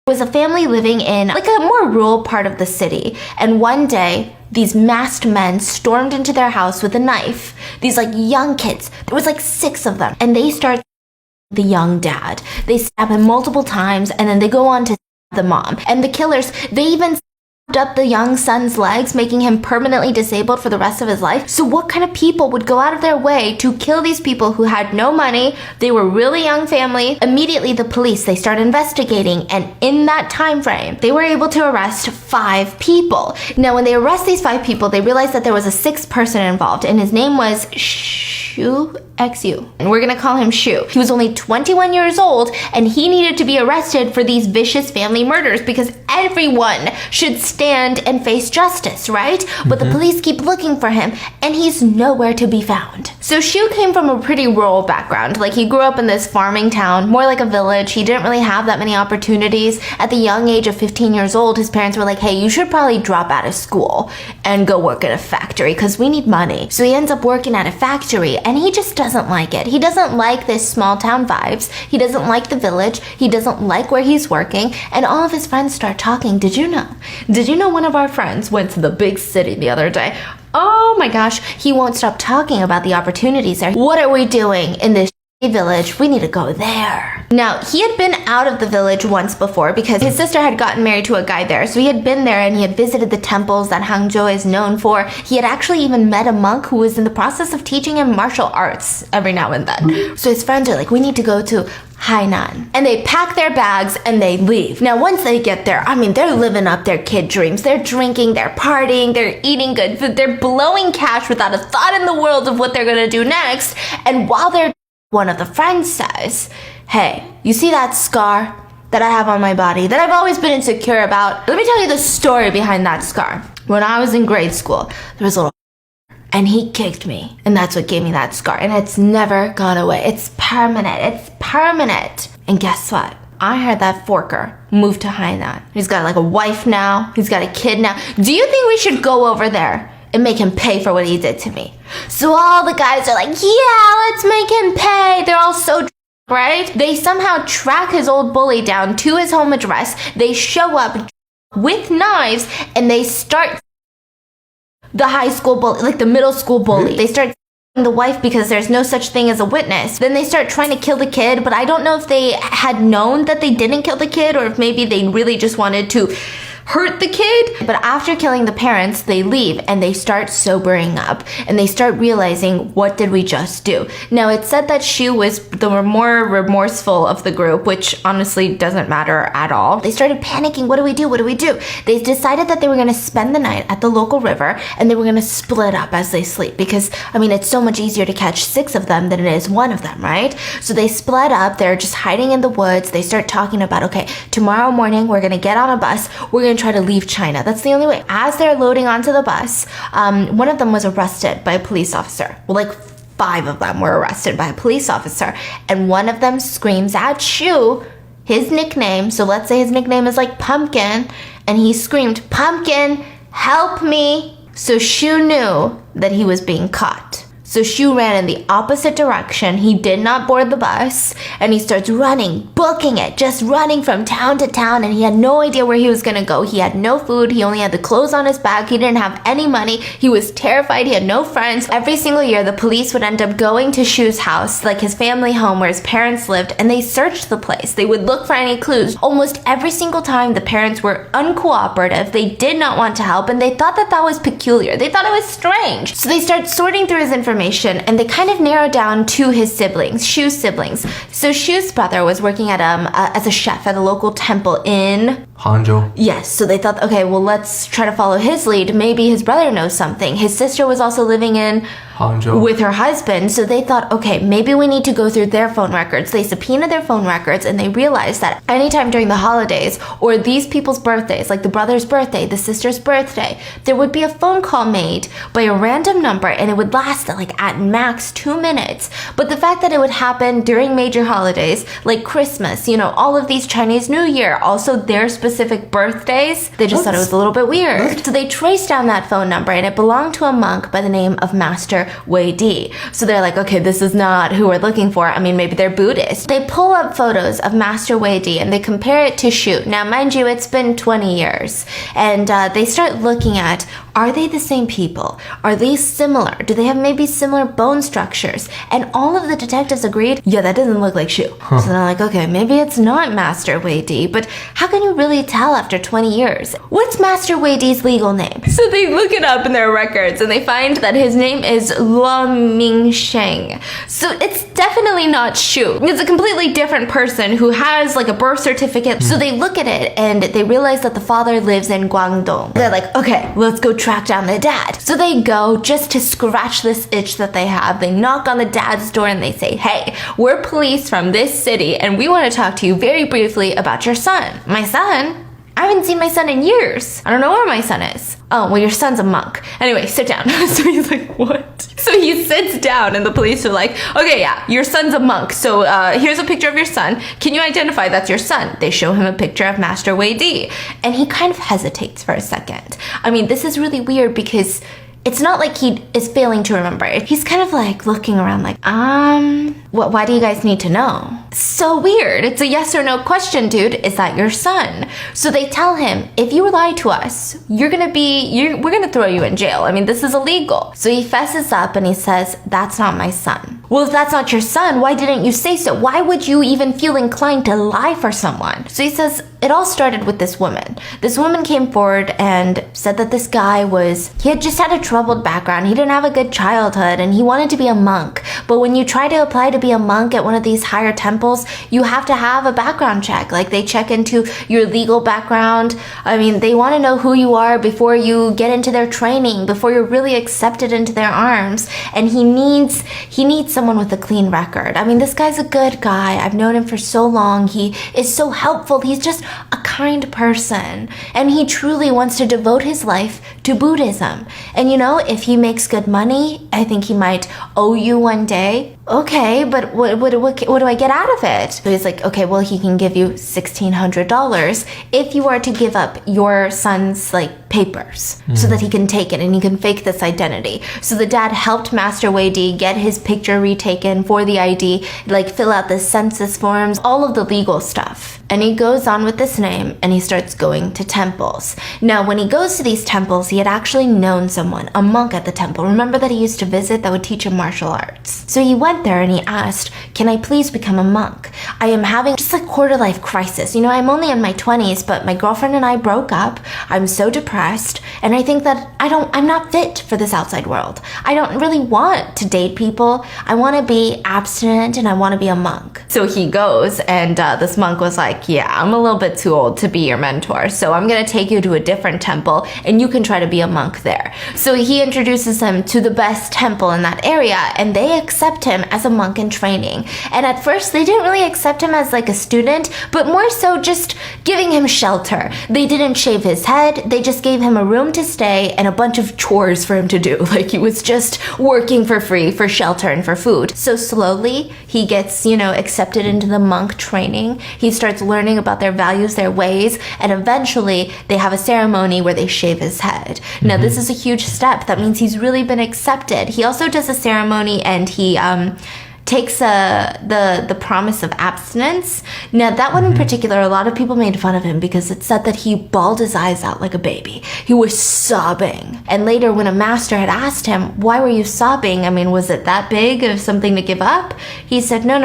was a family living in like a more rural part of the city, and one day these masked men stormed into their house with a knife. These like young kids, there was like 6 of them, and they start the young dad. They stab him multiple times, and then they go on to stab the mom. And the killers, they even up the young son's legs, making him permanently disabled for the rest of his life. So what kind of people would go out of their way to kill these people who had no money? They were really young family. Immediately the police, they start investigating, and in that time frame they were able to arrest 5 people. Now when they arrest these 5 people, they realized that there was a 6th person involved, and his name was Soo XU, and we're gonna call him Soo. He was only 21 years old, and he needed to be arrested for these vicious family murders because everyone should stand and face justice, right? But the police keep looking for him, and he's nowhere to be found. So Soo came from a pretty rural background. Like, he grew up in this farming town, more like a village. He didn't really have that many opportunities. At the young age of 15 years old, his parents were like, hey, you should probably drop out of school and go work at a factory because we need money. So he ends up working at a factory, and he just doesn't like it. He doesn't like this small town vibes. He doesn't like the village. He doesn't like where he's working, and all of his friends start talking. Did you know one of our friends went to the big city the other day? Oh my gosh, he won't stop talking about the opportunities there. What are we doing in this village? We need to go there. Now, he had been out of the village once before because his sister had gotten married to a guy there. So he had been there, and he had visited the temples that Hangzhou is known for. He had actually even met a monk who was in the process of teaching him martial arts every now and then. So his friends are like, we need to go to Hainan. And they pack their bags and they leave. Now, once they get there, I mean, they're living up their kid dreams. They're drinking, they're partying, they're eating good food, they're blowing cash without a thought in the world of what they're gonna do next. And while they're one of the friends says, hey, you see that scar that I have on my body that I've always been insecure about? Let me tell you the story behind that scar. When I was in grade school, there was a little and he kicked me, and that's what gave me that scar, and it's never gone away. It's permanent. It's permanent. And guess what? I heard that Forker moved to Hainan. He's got like a wife now. He's got a kid now. Do you think we should go over there and make him pay for what he did to me? So all the guys are like, yeah, let's make him pay. They're all so right? They somehow track his old bully down to his home address. They show up with knives, and they start the high school bully, like the middle school bully. They start the wife because there's no such thing as a witness. Then they start trying to kill the kid, but I don't know if they had known that they didn't kill the kid, or if maybe they really just wanted to hurt the kid. But after killing the parents, they leave, and they start sobering up, and they start realizing, what did we just do? Now, it's said that Soo was the more remorseful of the group, which honestly doesn't matter at all. They started panicking. What do we do? What do we do? They decided that they were going to spend the night at the local river, and they were going to split up as they sleep, because I mean, it's so much easier to catch 6 of them than it is 1 of them, right? So they split up. They're just hiding in the woods. They start talking about, okay, tomorrow morning we're going to get on a bus. We're going to try to leave China. That's the only way. As they're loading onto the bus, one of them was arrested by a police officer. Well, like 5 of them were arrested by a police officer, and one of them screams at Soo his nickname. So let's say his nickname is like Pumpkin, and he screamed, "Pumpkin, help me." So Soo knew that he was being caught. So Soo ran in the opposite direction. He did not board the bus, and he starts running, booking it, just running from town to town, and he had no idea where he was gonna go. He had no food. He only had the clothes on his back. He didn't have any money. He was terrified. He had no friends. Every single year, the police would end up going to Soo's house, like his family home where his parents lived, and they searched the place. They would look for any clues. Almost every single time, the parents were uncooperative. They did not want to help, and they thought that that was peculiar. They thought it was strange. So they start sorting through his information, and they kind of narrowed down to his siblings, Soo's siblings. So Soo's brother was working at as a chef at a local temple in Hangzhou. Yes, so they thought, okay, well, let's try to follow his lead. Maybe his brother knows something. His sister was also living in Hangzhou with her husband, so they thought, okay, maybe we need to go through their phone records. They subpoenaed their phone records, and they realized that anytime during the holidays or these people's birthdays, like the brother's birthday, the sister's birthday, there would be a phone call made by a random number, and it would last like at max 2 minutes. But the fact that it would happen during major holidays like Christmas, you know, all of these Chinese New Year, also their specific birthdays, they just thought it was a little bit weird. So they traced down that phone number, and it belonged to a monk by the name of Master Wei Di. So they're like, okay, this is not who we're looking for. I mean, maybe they're Buddhist. They pull up photos of Master Wei Di and they compare it to Soo. Now, mind you, it's been 20 years. And they start looking at, are they the same people? Are they similar? Do they have maybe similar bone structures? And all of the detectives agreed, yeah, that doesn't look like Soo. So they're like, okay, maybe it's not Master Wei Di, but how can you really tell after 20 years? What's Master Wei Di's legal name? So they look it up in their records and they find that his name is Luo Mingsheng. So it's definitely not Soo. It's a completely different person who has like a birth certificate. So they look at it and they realize that the father lives in Guangdong. They're like, okay, let's go track down the dad. So they go just to scratch this itch that they have. They knock on the dad's door and they say, hey, we're police from this city and we want to talk to you very briefly about your son. My son? I haven't seen my son in years. I don't know where my son is. Oh, well, your son's a monk. Anyway, sit down. So he's like, what? So he sits down and the police are like, okay, yeah, your son's a monk. So here's a picture of your son. Can you identify that's your son? They show him a picture of Master Wei Di. And he kind of hesitates for a second. I mean, this is really weird because it's not like he is failing to remember it. He's kind of like looking around like, why do you guys need to know? So weird. It's a yes or no question, dude. Is that your son? So they tell him, if you lie to us, we're gonna throw you in jail. I mean, this is illegal. So he fesses up and he says, that's not my son. Well, if that's not your son, why didn't you say so? Why would you even feel inclined to lie for someone? So he says, it all started with this woman. This woman came forward and said that this guy he had just had a troubled background. He didn't have a good childhood and he wanted to be a monk. But when you try to apply to be a monk at one of these higher temples, you have to have a background check. Like they check into your legal background. I mean, they want to know who you are before you get into their training, before you're really accepted into their arms. And he needs someone with a clean record. I mean, this guy's a good guy. I've known him for so long. He is so helpful. He's just a kind person. And he truly wants to devote his life to Buddhism. And you know, if he makes good money, I think he might owe you one day. Okay, but what do I get out of it? So he's like, okay, well, he can give you $1,600 if you are to give up your son's papers so that he can take it and he can fake this identity. So the dad helped Master Wei Di get his picture retaken for the ID, fill out the census forms, all of the legal stuff. And he goes on with this name and he starts going to temples. Now, when he goes to these temples, he had actually known someone, a monk at the temple. Remember that he used to visit that would teach him martial arts. So he went there and he asked, can I please become a monk? I am having just a quarter-life crisis. You know, I'm only in my 20s, but my girlfriend and I broke up. I'm so depressed, and I think that I'm not fit for this outside world. I don't really want to date people. I want to be abstinent and I want to be a monk. So he goes and this monk was like, yeah, I'm a little bit too old to be your mentor, so I'm going to take you to a different temple and you can try to be a monk there. So he introduces him to the best temple in that area and they accept him as a monk in training. And at first they didn't really accept him as a student, but more so just giving him shelter. They didn't shave his head. They just gave him a room to stay and a bunch of chores for him to do. He was just working for free for shelter and for food. So slowly he gets, accepted into the monk training. He starts learning about their values, their ways, and eventually they have a ceremony where they shave his head. Now this is a huge step. That means he's really been accepted. He also does a ceremony and he takes the promise of abstinence. Now that one in particular, a lot of people made fun of him because it said that he bawled his eyes out like a baby. He was sobbing. And later when a master had asked him, why were you sobbing? I mean, was it that big of something to give up? He said, no.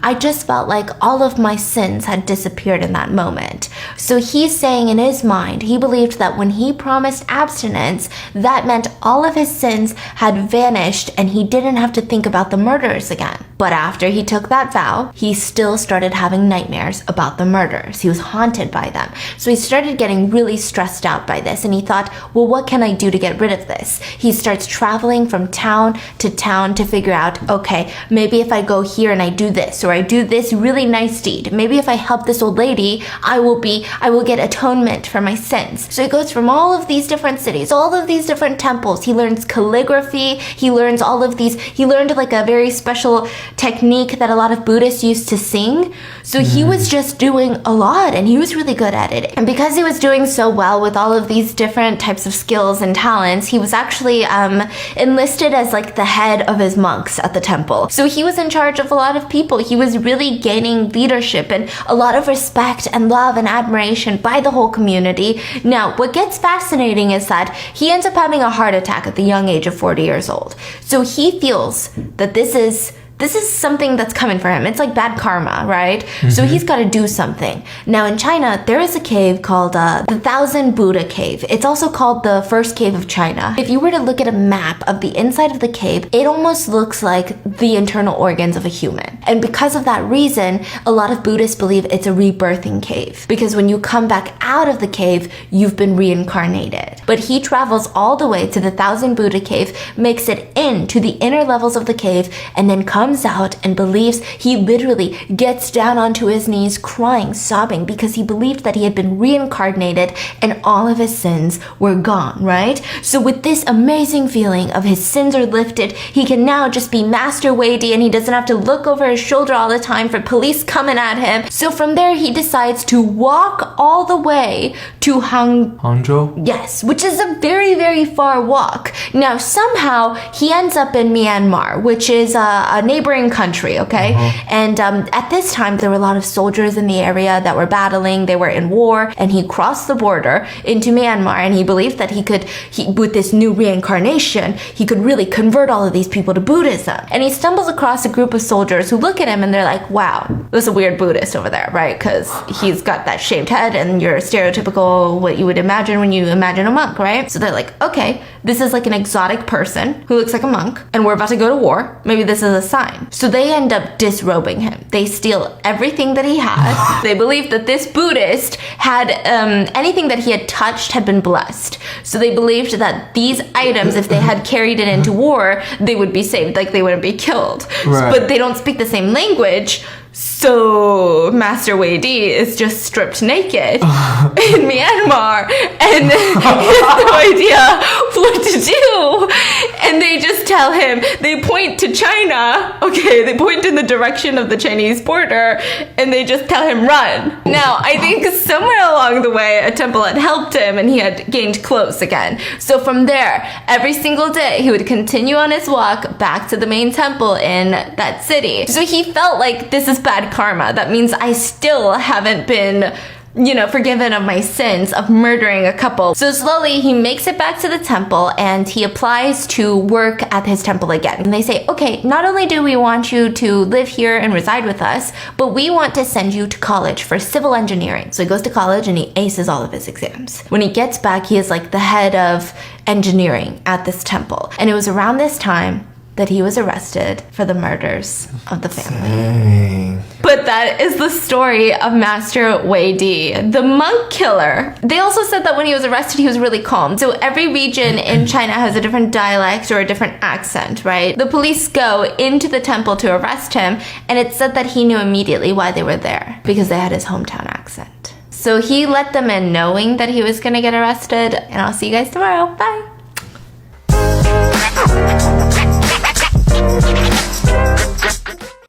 I just felt like all of my sins had disappeared in that moment. So he's saying in his mind, he believed that when he promised abstinence, that meant all of his sins had vanished and he didn't have to think about the murders again. But after he took that vow, he still started having nightmares about the murders. He was haunted by them. So he started getting really stressed out by this and he thought, well, what can I do to get rid of this? He starts traveling from town to figure out, okay, maybe if I go here and I do this, or I do this really nice deed, maybe if I help this old lady, I will get atonement for my sins. So he goes from all of these different cities, all of these different temples. He learns calligraphy. He learns all of these. He learned a very special technique that a lot of Buddhists used to sing. So he was just doing a lot, and he was really good at it. And because he was doing so well with all of these different types of skills and talents, he was actually enlisted as like the head of his monks at the temple. So he was in charge of a lot of people. He was really gaining leadership and a lot of respect and love and admiration by the whole community. Now, what gets fascinating is that he ends up having a heart attack at the young age of 40 years old. So he feels that this is something that's coming for him. It's like bad karma, right? So he's got to do something. Now in China, there is a cave called the Thousand Buddha Cave. It's also called the First Cave of China. If you were to look at a map of the inside of the cave, it almost looks like the internal organs of a human. And because of that reason, a lot of Buddhists believe it's a rebirthing cave, because when you come back out of the cave, you've been reincarnated. But he travels all the way to the Thousand Buddha Cave, makes it into the inner levels of the cave, and then comes out and believes, he literally gets down onto his knees crying, sobbing, because he believed that he had been reincarnated and all of his sins were gone, right? So with this amazing feeling of his sins are lifted, he can now just be Master Wei Di, and he doesn't have to look over his shoulder all the time for police coming at him. So from there, he decides to walk all the way to Hangzhou? Yes, which is a very, very far walk. Now, somehow, he ends up in Myanmar, which is a neighboring country, okay? And at this time, there were a lot of soldiers in the area that were battling. They were in war, and he crossed the border into Myanmar, and he believed that with this new reincarnation, he could really convert all of these people to Buddhism. And he stumbles across a group of soldiers who look at him, and they're like, wow, there's a weird Buddhist over there, right? Because he's got that shaved head, and your stereotypical, what you would imagine when you imagine a monk, right? So they're like, okay, this is like an exotic person who looks like a monk, and we're about to go to war. Maybe this is a sign. So they end up disrobing him. They steal everything that he has. They believe that this Buddhist had anything that he had touched had been blessed. So they believed that these items, if they had carried it into war, they would be saved, like they wouldn't be killed. Right. But they don't speak the same language. So Master Wei Di is just stripped naked in Myanmar, and he has no idea what to do. And they just tell him, they point to China, okay, they point in the direction of the Chinese border, and they just tell him, run. Now, I think somewhere along the way, a temple had helped him, and he had gained clothes again. So from there, every single day, he would continue on his walk back to the main temple in that city. So he felt like, this is bad karma. That means I still haven't been, forgiven of my sins of murdering a couple. So slowly he makes it back to the temple, and he applies to work at his temple again. And they say, okay, not only do we want you to live here and reside with us, but we want to send you to college for civil engineering. So he goes to college and he aces all of his exams. When he gets back, he is like the head of engineering at this temple. And it was around this time that he was arrested for the murders of the family. Dang. But that is the story of Master Wei Di, the monk killer. They also said that when he was arrested, he was really calm. So every region in China has a different dialect or a different accent, right? The police go into the temple to arrest him, and it said that he knew immediately why they were there, because they had his hometown accent. So he let them in knowing that he was gonna get arrested, and I'll see you guys tomorrow. Bye.